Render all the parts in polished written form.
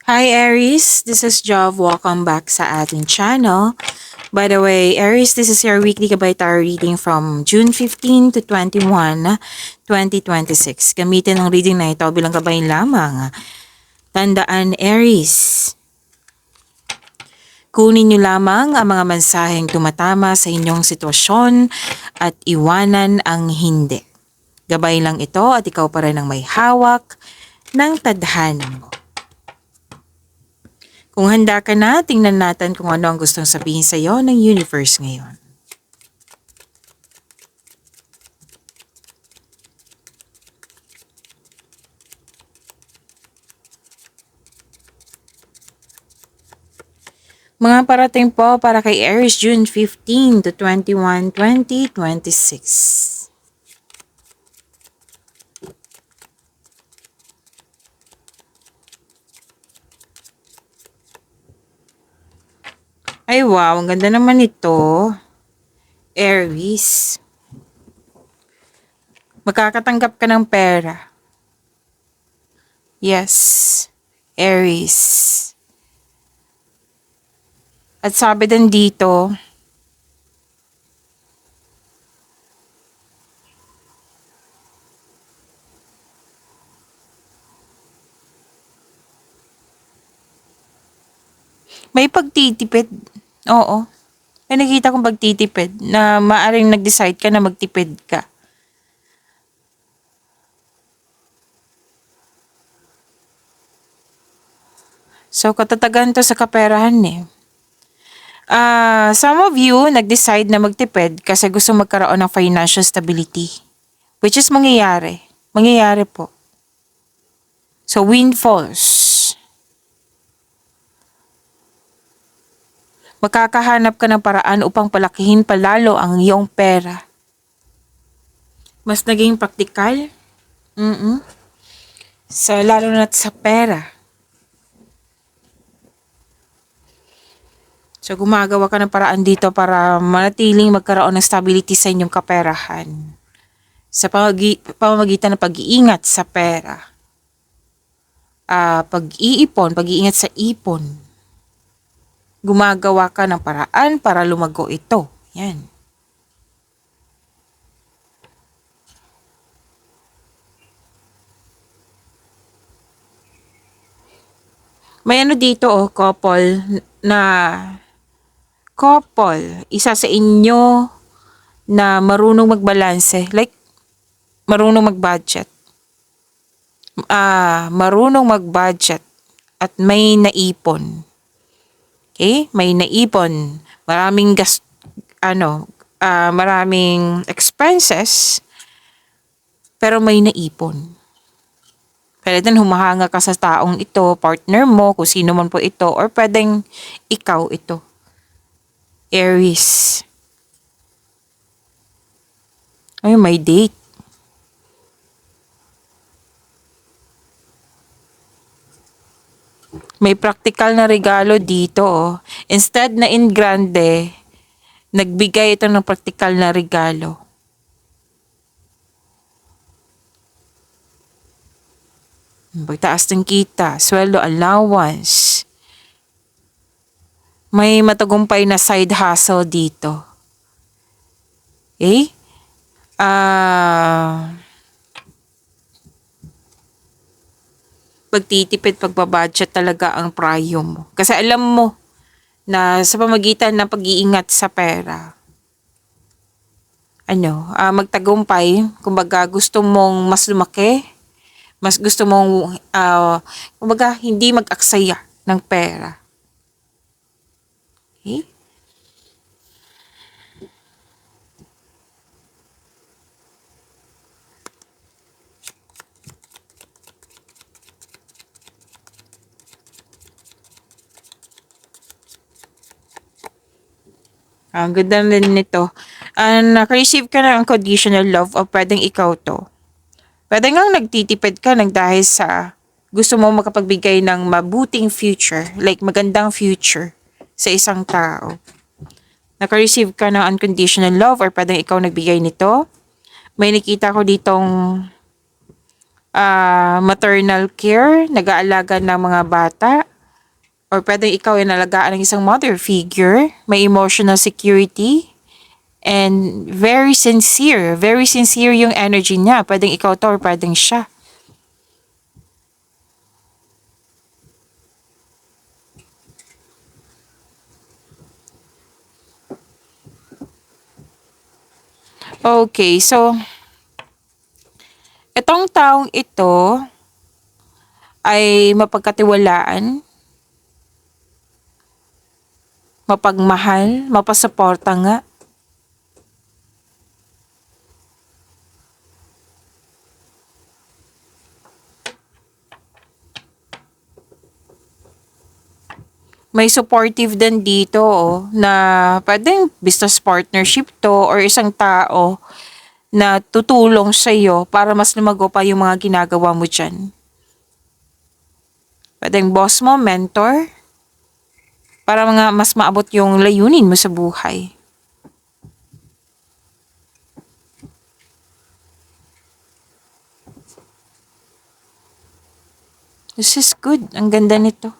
Hi Aries, this is Jov. Welcome back sa ating channel. By the way, Aries, this is your weekly Gabay Tarot reading from June 15 to 21, 2026. Gamitin ang reading na ito bilang gabay lamang. Tandaan Aries, kunin niyo lamang ang mga mensaheng tumatama sa inyong sitwasyon at iwanan ang hindi. Gabay lang ito at ikaw pa rin ang may hawak ng tadhana mo. Kung handa ka na, tingnan natin kung ano ang gustong sabihin sa iyo ng universe ngayon. Mga parating po para kay Aries June 15 to 21, 2026. Ay wow, ang ganda naman ito. Aries. Magkakatanggap ka ng pera. Yes, Aries. At sabi din dito, may pagtitipid. Oo. May nakita kong pagtitipid na maaring nag-decide ka na magtipid ka. So, katatagan to sa kaperahan eh. Some of you nag-decide na magtipid kasi gusto magkaroon ng financial stability. Which is mangyayari. Mangyayari po. So, windfalls. Makakahanap ka ng paraan upang palakihin palalo ang iyong pera. Mas naging praktikal. So, lalo na sa pera. So, gumagawa ka ng paraan dito para manatiling magkaroon ng stability sa inyong kaperahan. Sa pamamagitan ng pag-iingat sa pera. Pag-iingat sa ipon. Gumagawa ka ng paraan para lumago ito. Yan. May ano dito couple na isa sa inyo na marunong magbalanse, like marunong mag-budget. Marunong mag-budget at may naipon. Okay? May naipon, maraming maraming expenses, pero may naipon. Pwede din humahanga ka sa taong ito, partner mo, kung sino man po ito, or pwedeng ikaw ito. Aries. Ay, may date. May practical na regalo dito. Instead na in grande, nagbigay ito ng practical na regalo. Pagtaas ng kita, sweldo, allowance. May matagumpay na side hustle dito. Okay? Pagtitipid, pagbabudget talaga ang prayo mo. Kasi alam mo na sa pamagitan ng pag-iingat sa pera, magtagumpay, kumbaga gusto mong mas lumaki, mas gusto mong, kumbaga hindi mag-aksaya ng pera. Okay? Ang ganda rin nito. Naka-receive ka ng unconditional love o pwedeng ikaw to. Pwede nga nagtitipid ka ng dahil sa gusto mo makapagbigay ng mabuting future, like magandang future sa isang tao. Naka-receive ka ng unconditional love or pwedeng ikaw nagbigay nito. May nakita ko ditong maternal care, nag-aalaga ng mga bata. Or pwedeng ikaw ay nalagaan ng isang mother figure, may emotional security, and very sincere. Very sincere yung energy niya. Pwedeng ikaw to or pwedeng siya. Okay, so itong taong ito ay mapagkatiwalaan, mapagmahal, mapasuporta nga. May supportive din dito na pwedeng business partnership to or isang tao na tutulong sa iyo para mas lumago pa yung mga ginagawa mo dyan. Pwedeng boss mo, mentor, para mga mas maabot yung layunin mo sa buhay. This is good. Ang ganda nito.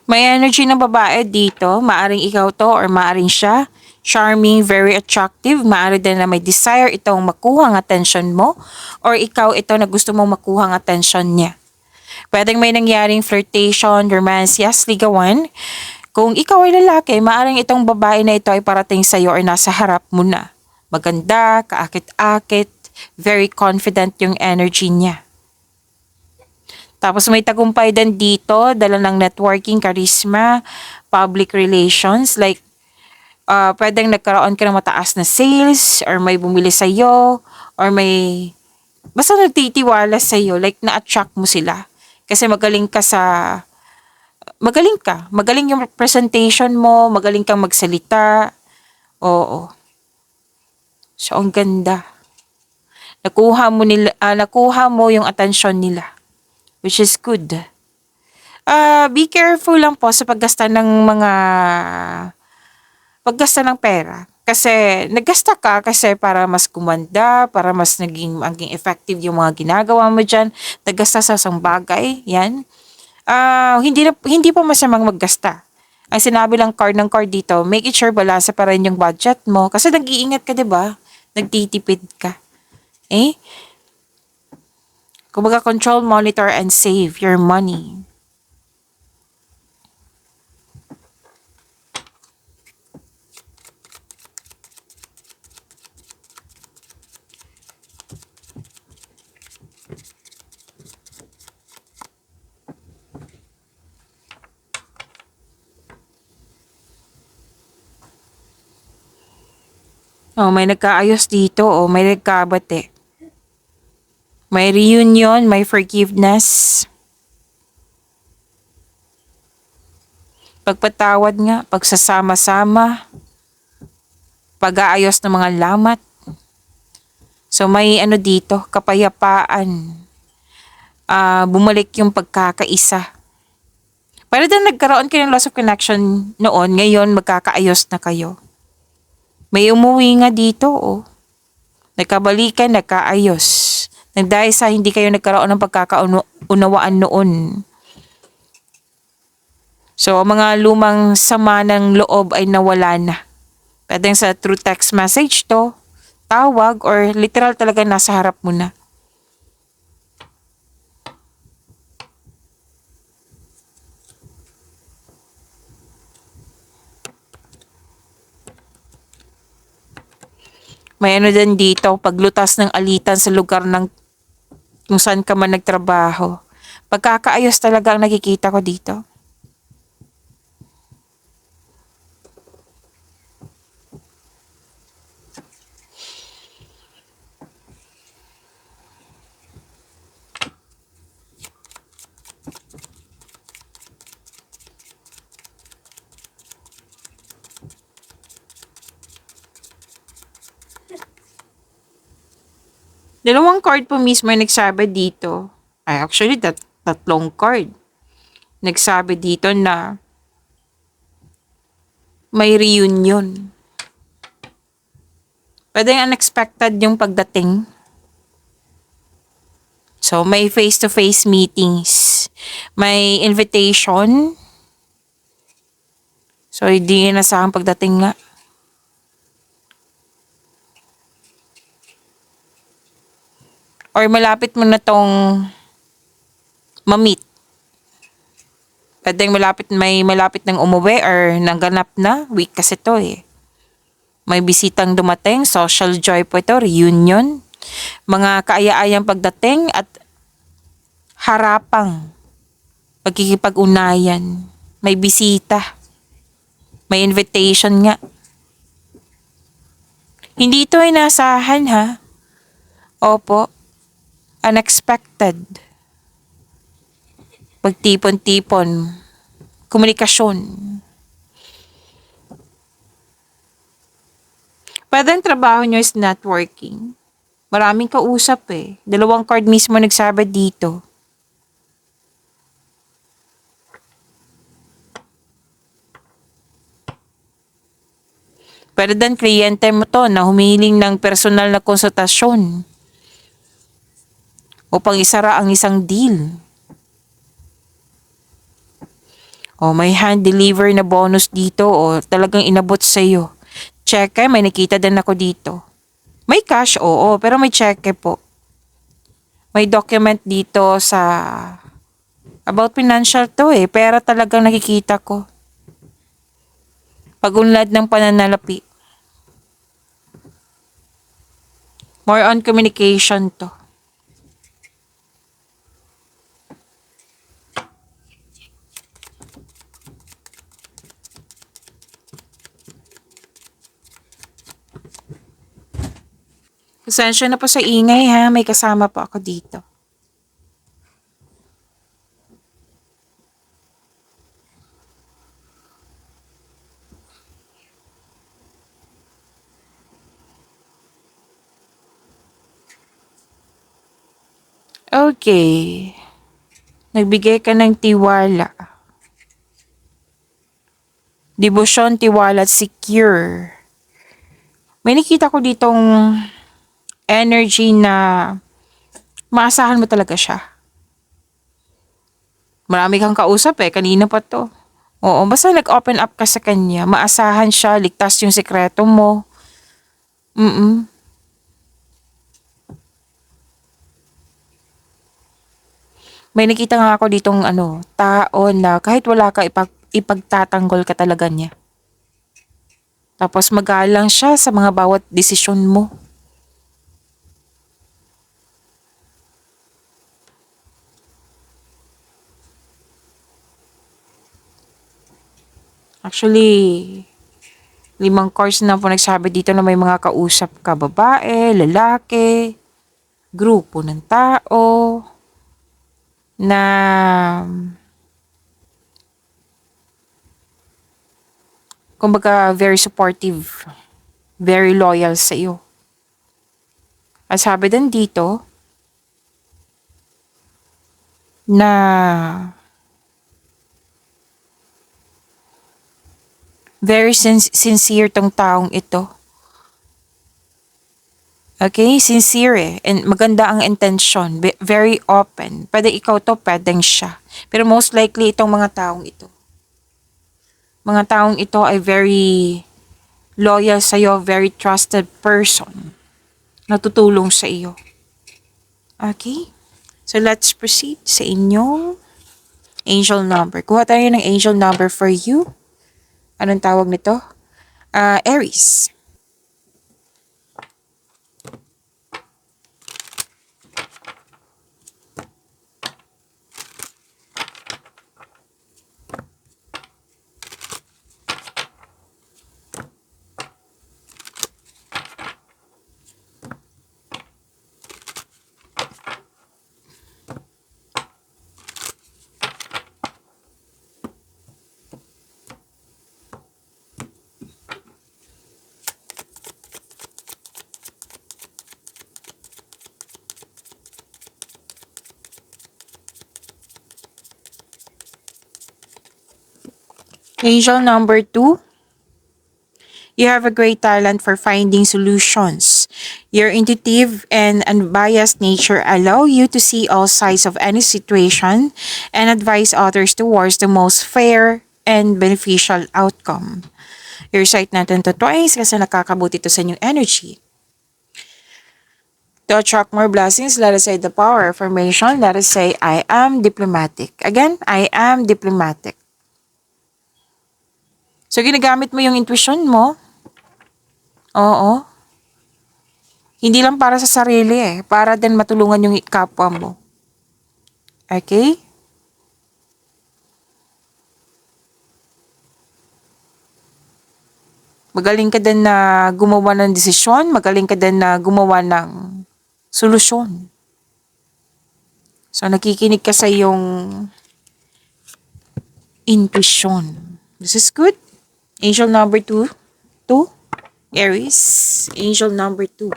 May energy ng babae dito. Maaring ikaw to or maaring siya. Charming, very attractive. Maaari din na may desire itong makuha ang attention mo or ikaw ito na gusto mong makuha ang attention niya. Pwedeng may nangyaring flirtation, romance, yes, ligawan. Kung ikaw ay lalaki, maaring itong babae na ito ay parating sa iyo or nasa harap mo na. Maganda, kaakit-akit, very confident yung energy niya. Tapos may tagumpay din dito, dala ng networking, charisma, public relations, like pwedeng nagkaroon ka ng mataas na sales or may bumili sa iyo or may basta nagtitiwala sa iyo, like na-attract mo sila. Kasi magaling yung presentation mo, magaling kang magsalita. Oo. So ang ganda. Nakuha mo yung atensyon nila, which is good. Be careful lang po sa paggasta ng pera. Kasi naggasta ka kasi para mas kumanda, para mas maging effective yung mga ginagawa mo dyan. Naggasta sa isang bagay, yan. Hindi pa masamang maggasta. Ang sinabi lang card dito, make it sure balansa pa rin yung budget mo. Kasi nag-iingat ka, di ba? Nagtitipid ka. Eh? Kumbaga, control, monitor, and save your money. Oh, may nagkaayos dito. Oh, may nagkabate. May reunion, may forgiveness. Pagpatawad nga, pagsasama-sama, pag-aayos ng mga lamat. So may ano dito, kapayapaan. Bumalik yung pagkakaisa. Para din nagkaroon kayo ng loss of connection noon, ngayon magkakaayos na kayo. May umuwi nga dito, oh. Nagkabalikan, nagkaayos. Dahil sa hindi kayo nagkaroon ng pagkakaunawaan noon. So, mga lumang sama ng loob ay nawala na. Pwedeng sa through text message to, tawag, or literal talaga nasa harap mo na. May ano din dito, paglutas ng alitan sa lugar ng kung saan ka man nagtrabaho. Pagkakaayos talaga ang nakikita ko dito. Dalawang card po mismo yung nagsabi dito. Ay, actually, tatlong card. Nagsabi dito na may reunion. Pwede unexpected yung pagdating. So, may face-to-face meetings. May invitation. So, hindi inasahang pagdating nga. Or malapit mo na tong ma-meet. Pwedeng may malapit ng umuwi or nangganap na. Week kasi to eh. May bisitang dumating, social joy po ito, reunion. Mga kaaya-ayang pagdating at harapang pagkikipag-unayan. May bisita. May invitation nga. Hindi ito inasahan ha. Opo. Unexpected. Pagtipon-tipon. Komunikasyon. Pwede ang trabaho nyo is networking. Maraming kausap eh. Dalawang card mismo nagsabi dito. Pwede din kliyente mo to na humihiling ng personal na konsultasyon upang isara ang isang deal. O may hand deliver na bonus dito o talagang inabot sa iyo. Cheque, may nakita din ako dito. May cash, oo, pero may cheque po. May document dito sa about financial to eh. Pera talagang nakikita ko. Pag-unlad ng pananalapi. More on communication to. Pasensya na po sa ingay ha, may kasama po ako dito. Okay. Nagbigay ka ng tiwala. Debosyon, tiwala at secure. May nakita ko ditong energy na maasahan mo talaga siya. Marami kang kausap eh, kanina pa to. Oo, basta nag-open up ka sa kanya, maasahan siya, ligtas yung sekreto mo. May nakita nga ako ditong tao na kahit wala ka ipagtatanggol ka talaga niya. Tapos magalang siya sa mga bawat desisyon mo. Actually, 5 course na po nagsabi dito na may mga kausap ka, babae, lalaki, grupo ng tao, na kumbaga very supportive, very loyal sa iyo. At sabi din dito na very sincere tong taong ito. Okay? Sincere eh. And maganda ang intention. Very open. Pwede ikaw to, pwedeng siya. Pero most likely itong mga taong ito. Mga taong ito ay very loyal sa iyo, very trusted person. Natutulong sa iyo. Okay? So let's proceed sa inyong angel number. Kuha tayo ng angel number for you. Anong tawag nito? Aries. Angel number 2. You have a great talent for finding solutions. Your intuitive and unbiased nature allow you to see all sides of any situation and advise others towards the most fair and beneficial outcome. I-recite natin to twice kasi nakakabuti to sa inyong energy. To attract more blessings, let us say the power affirmation. Let us say, I am diplomatic. Again, I am diplomatic. So, ginagamit mo yung intuition mo. Oo. Hindi lang para sa sarili para din matulungan yung kapwa mo. Okay? Magaling ka din na gumawa ng desisyon, magaling ka din na gumawa ng solusyon. So, nakikinig ka sa iyong intuition. This is good. Angel number 2. Aries. Angel number 2.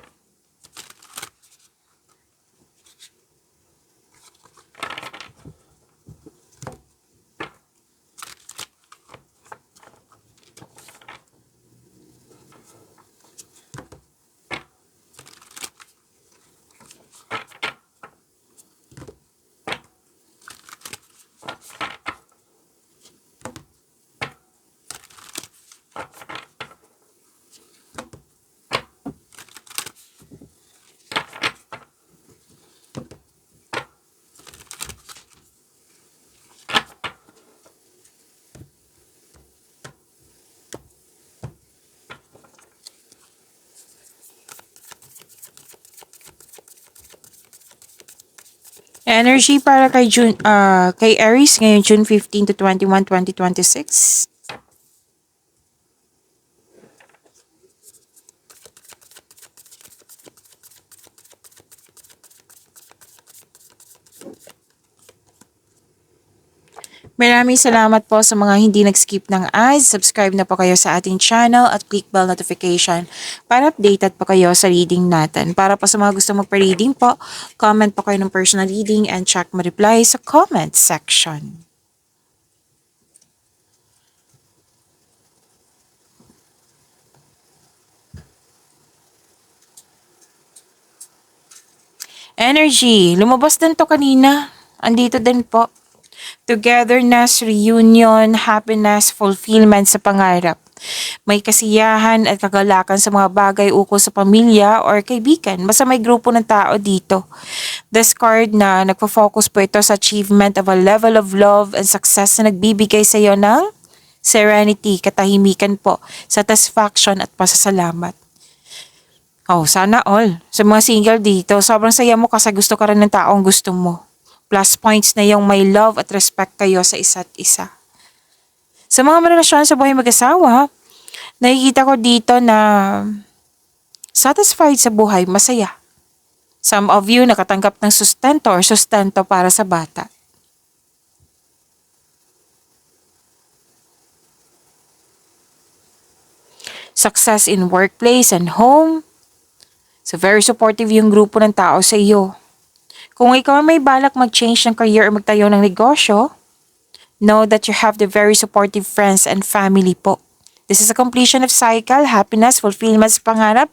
Energy para kay Aries ngayon June 15 to 21, 2026. Maraming salamat po sa mga hindi nag-skip ng ads. Subscribe na po kayo sa ating channel at click bell notification para updated po kayo sa reading natin. Para po sa mga gusto magpa-reading po, comment po kayo ng personal reading and check my reply sa comment section. Energy, lumabas din to kanina. Andito din po. Togetherness, reunion, happiness, fulfillment sa pangarap. May kasiyahan at kagalakan sa mga bagay ukol sa pamilya or kaibigan. Basta may grupo ng tao dito. This card na nagpo-focus po ito sa achievement of a level of love and success na nagbibigay sa iyo ng serenity, katahimikan po, satisfaction at pasasalamat. Oh, sana all. Sa mga single dito, sobrang saya mo kasi gusto ka rin ng taong gusto mo. Plus points na yung may love at respect kayo sa isa't isa. Sa mga relasyon sa buhay mag-asawa, nakikita ko dito na satisfied sa buhay, masaya. Some of you nakatanggap ng sustento or sustento para sa bata. Success in workplace and home. So very supportive yung grupo ng tao sa iyo. Kung ikaw may balak mag-change ng career o magtayo ng negosyo, know that you have the very supportive friends and family po. This is a completion of cycle, happiness, fulfillment sa pangarap.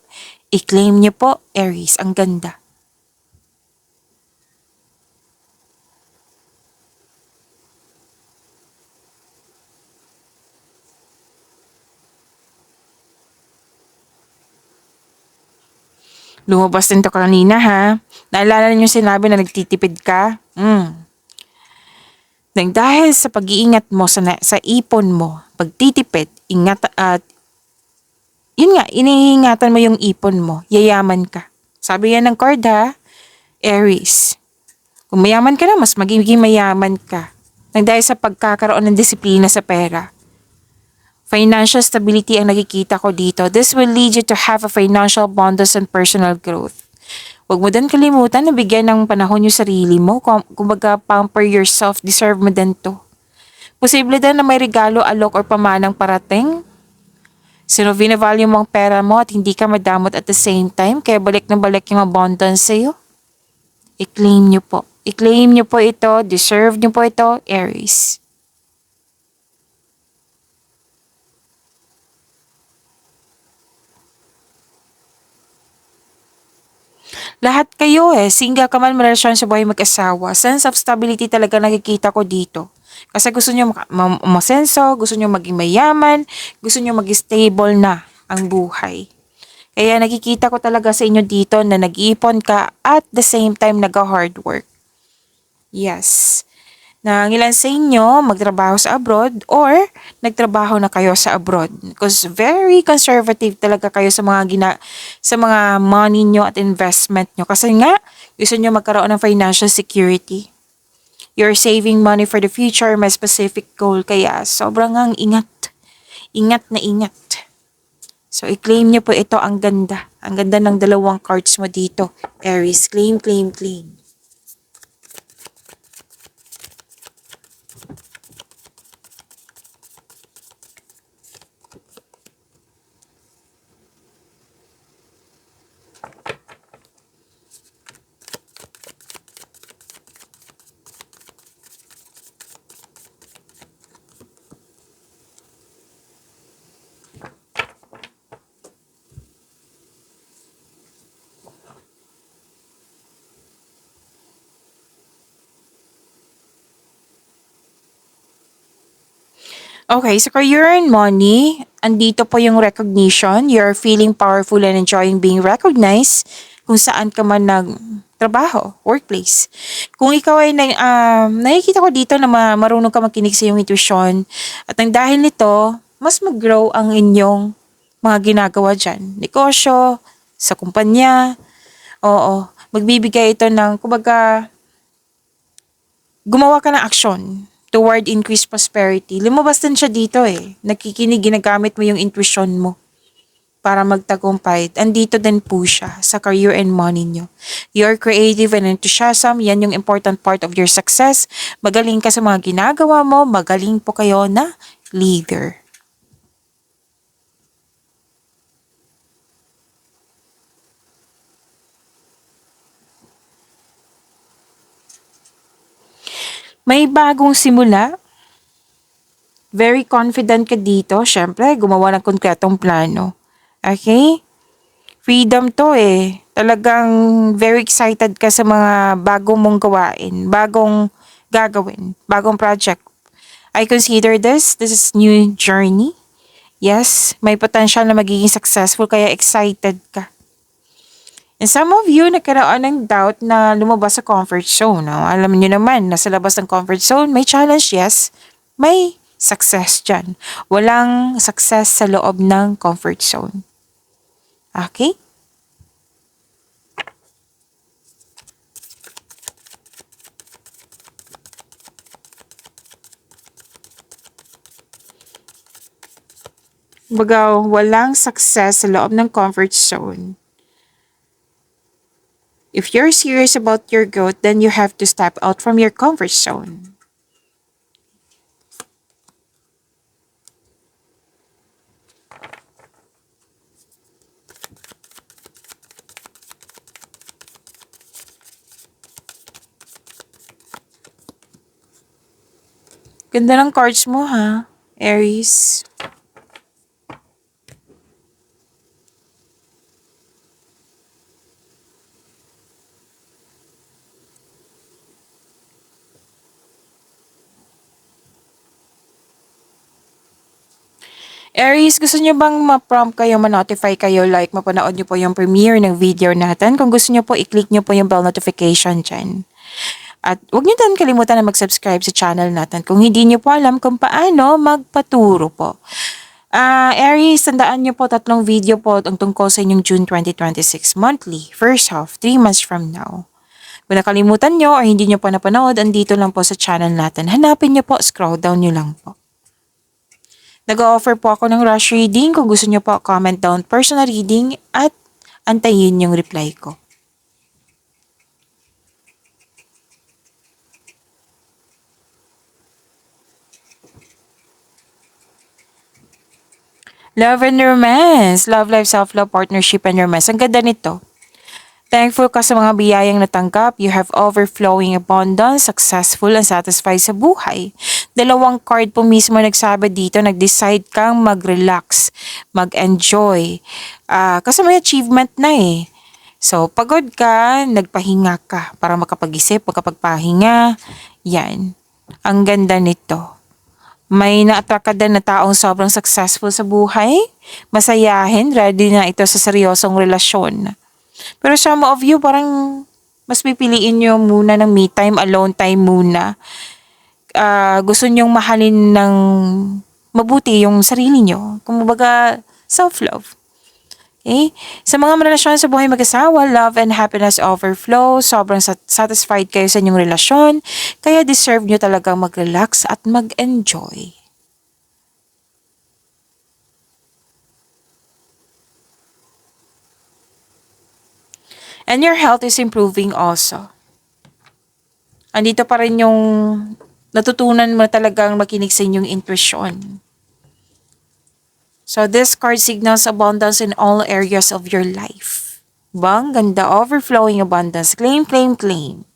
I-claim niyo po, Aries. Ang ganda. Lumabas din to kanina ha. Naalala niyo sinabi na nagtitipid ka? Nang dahil sa pag-iingat mo sa ipon mo, pagtitipid, ingat at yun nga, iniingatan mo yung ipon mo, yayaman ka. Sabi yan ng card ha, Aries. Kung mayaman ka na, mas magiging mayaman ka. Nang dahil sa pagkakaroon ng disiplina sa pera. Financial stability ang nakikita ko dito. This will lead you to have a financial abundance and personal growth. Huwag mo din kalimutan na bigyan ng panahon yung sarili mo. Kumbaga, pamper yourself, deserve mo din to. Posible din na may regalo, alok, or pamanang parating. Sino value mo ang pera mo at hindi ka madamot at the same time, kaya balik na balik yung abundance sa'yo. I-claim nyo po. I-claim nyo po ito, deserve nyo po ito, Aries. Lahat kayo single ka man, may relasyon sa buhay mag-asawa, sense of stability talaga nakikita ko dito. Kasi gusto nyo masenso, gusto nyo maging mayaman, gusto nyo maging stable na ang buhay. Kaya nakikita ko talaga sa inyo dito na nag-iipon ka at the same time nag-hard work. Yes. Na ang ilan sa inyo magtrabaho sa abroad or nagtrabaho na kayo sa abroad. Because very conservative talaga kayo sa sa mga money nyo at investment nyo. Kasi nga, gusto nyo magkaroon ng financial security. You're saving money for the future, may specific goal. Kaya sobrang ang ingat. Ingat na ingat. So, i-claim nyo po ito. Ang ganda. Ang ganda ng dalawang cards mo dito. Aries, claim, claim, claim. Okay, so career and money, andito po yung recognition. You're feeling powerful and enjoying being recognized kung saan ka man trabaho, workplace. Kung ikaw ay nakikita ko dito na marunong ka makinig sa iyong intuition at ang dahil nito, mas mag-grow ang inyong mga ginagawa dyan. Negosyo, sa kumpanya, oo. Magbibigay ito ng, kumbaga, gumawa ka ng aksyon toward increased prosperity. Lumabas din siya dito Nakikinig, ginagamit mo yung intuition mo para magtagumpay. Andito din po siya sa career and money nyo. Your creative and enthusiasm, yan yung important part of your success. Magaling ka sa mga ginagawa mo, magaling po kayo na leader. May bagong simula. Very confident ka dito. Siyempre, gumawa ng konkretong plano. Okay? Freedom to Talagang very excited ka sa mga bagong mong gawain, bagong gagawin, bagong project. I consider this is new journey. Yes, may potential na magiging successful kaya excited ka. And some of you nagkaroon ng doubt na lumabas sa comfort zone. No? Alam niyo naman, nasa labas ng comfort zone, may challenge, yes. May success dyan. Walang success sa loob ng comfort zone. Okay? Baga, walang success sa loob ng comfort zone. If you're serious about your growth, then you have to step out from your comfort zone. Ganda ng cards mo ha, Aries. Aries, gusto nyo bang ma-prompt kayo, ma-notify kayo, like mapanood nyo po yung premiere ng video natin? Kung gusto nyo po, i-click nyo po yung bell notification dyan. At huwag nyo din kalimutan na mag-subscribe sa channel natin kung hindi nyo po alam kung paano magpaturo po. Aries, tandaan nyo po 3 video po ang tungkol sa inyong June 2026 monthly, first half, 3 months from now. Kung nakalimutan nyo or hindi nyo pa napanood, andito lang po sa channel natin. Hanapin nyo po, scroll down nyo lang po. Nag-offer po ako ng rush reading. Kung gusto nyo po, comment down personal reading at antayin yung reply ko. Love and romance. Love life, self-love, partnership, and romance. Ang ganda nito. Thankful ka sa mga biyayang natanggap. You have overflowing abundance, successful and satisfied sa buhay. 2 card po mismo nagsabi dito, nag-decide kang mag-relax, mag-enjoy. Kasi may achievement na So, pagod ka, nagpahinga ka para makapag-isip, makapagpahinga. Yan. Ang ganda nito. May na-attract ka din na taong sobrang successful sa buhay, masayahin, ready na ito sa seryosong relasyon. Pero some of you parang mas pipiliin nyo muna ng me time, alone time muna. Gusto nyong mahalin ng mabuti yung sarili nyo. Kumbaga, self-love. Okay? Sa mga relasyon sa buhay mag-asawa, love and happiness overflow, sobrang satisfied kayo sa inyong relasyon, kaya deserve nyo talagang mag-relax at mag-enjoy. And your health is improving also. Andito pa rin yung natutunan mo talagang makinig sa inyong intuition. So this card signals abundance in all areas of your life. Bang, ganda, overflowing abundance. Claim, claim, claim.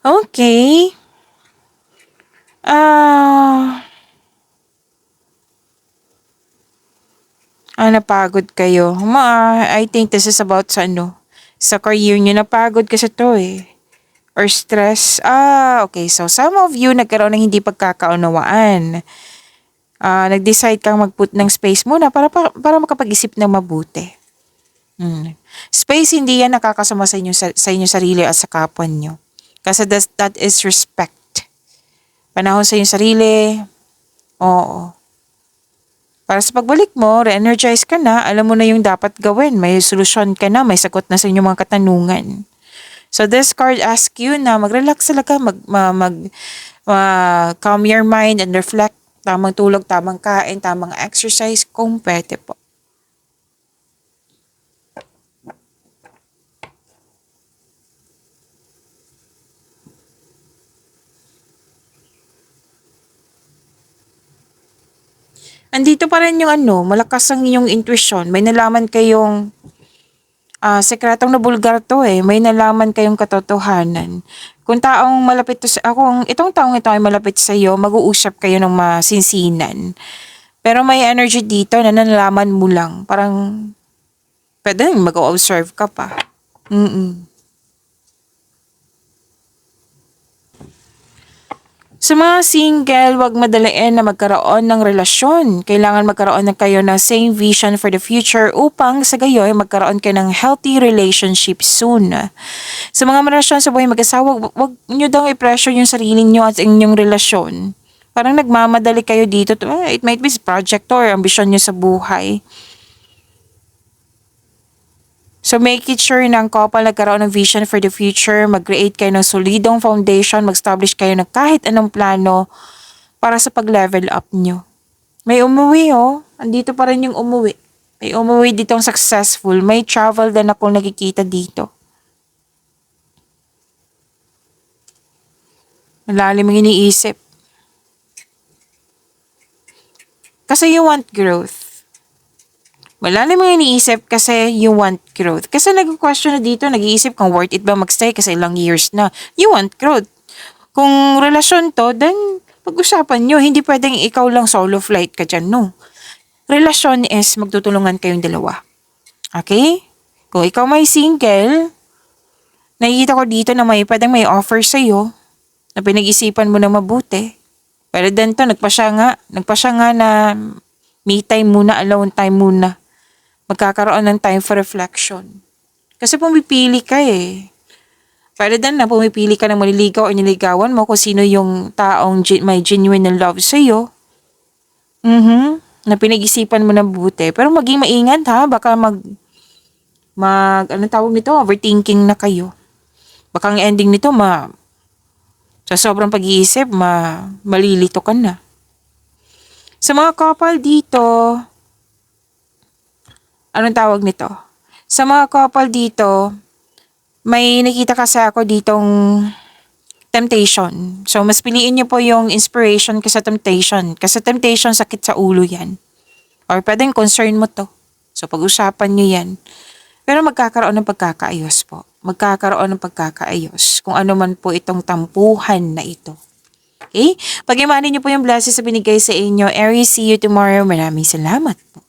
Okay. Napagod kayo. I think this is about sa sa career nyo. Napagod kasi to eh. Or stress. Okay. So, some of you nagkaroon ng hindi pagkakaunawaan. Nag-decide kang mag-put ng space muna para makapag-isip ng mabuti. Space, hindi yan nakakasama sa inyong sarili at sa kapwa nyo. Kasi that is respect. Panahon sa inyong sarili. Oo. Para sa pagbalik mo, re-energize ka na, alam mo na yung dapat gawin, may solusyon ka na, may sagot na sa inyong mga katanungan. So this card asks you na mag-relax talaga, calm your mind and reflect, tamang tulog, tamang kain, tamang exercise, kung pwede po. Andito pa rin yung malakas ang inyong intuition. May nalaman kayong sekretong nabulgar to eh. May nalaman kayong katotohanan. Kung taong malapit to itong taong ito ay malapit sa iyo, mag-uusap kayo ng masinsinan. Pero may energy dito na nalaman mo lang. Parang pwede mag-observe ka pa. Sa mga single, wag madaliin na magkaroon ng relasyon. Kailangan magkaroon na kayo ng same vision for the future upang sa gayoy magkaroon kayo ng healthy relationship soon. Sa mga relasyon sa buhay mag-asawa, wag nyo daw i-pressure yung sarili nyo at inyong relasyon. Parang nagmamadali kayo dito. It might be project or ambisyon nyo sa buhay. So make it sure na ang couple nagkaroon ng vision for the future, mag-create kayo ng solidong foundation, mag-establish kayo ng kahit anong plano para sa pag-level up nyo. May umuwi andito pa rin yung umuwi. May umuwi ditong successful, may travel din akong nakikita dito. Malalim ang iniisip. Kasi you want growth. Malalim ang iniisip kasi you want growth. Kasi nag-question na dito, nag-iisip kung worth it ba magstay kasi ilang years na. You want growth. Kung relasyon to, then pag-usapan nyo. Hindi pwedeng ikaw lang solo flight ka dyan, no. Relasyon is magtutulungan kayong dalawa. Okay? Kung ikaw may single, nakikita ko dito na pwedeng may offer sa'yo na pinag-isipan mo na mabuti. Pero then to, nagpa siya nga na me time muna, alone time muna. Magkakaroon ng time for reflection. Kasi pumipili ka eh. Pwede din na pumipili ka ng maliligaw o niligawan mo kung sino yung taong may genuine na love sa'yo. Na pinag-isipan mo na buti. Pero maging maingat ha, baka anong tawag nito? Overthinking na kayo. Baka ang ending nito sa sobrang pag-iisip, malilito ka na. Sa mga couple dito, anong tawag nito? Sa mga couple dito, may nakita kasi ako ditong temptation. So, mas piliin niyo po yung inspiration kaysa temptation. Kasi temptation, sakit sa ulo yan. Or pwedeng concern mo to. So, pag-usapan niyo yan. Pero magkakaroon ng pagkakaayos po. Magkakaroon ng pagkakaayos kung ano man po itong tampuhan na ito. Okay? Pag-imanin niyo po yung blessings sa binigay sa inyo. Aries, see you tomorrow. Maraming salamat po.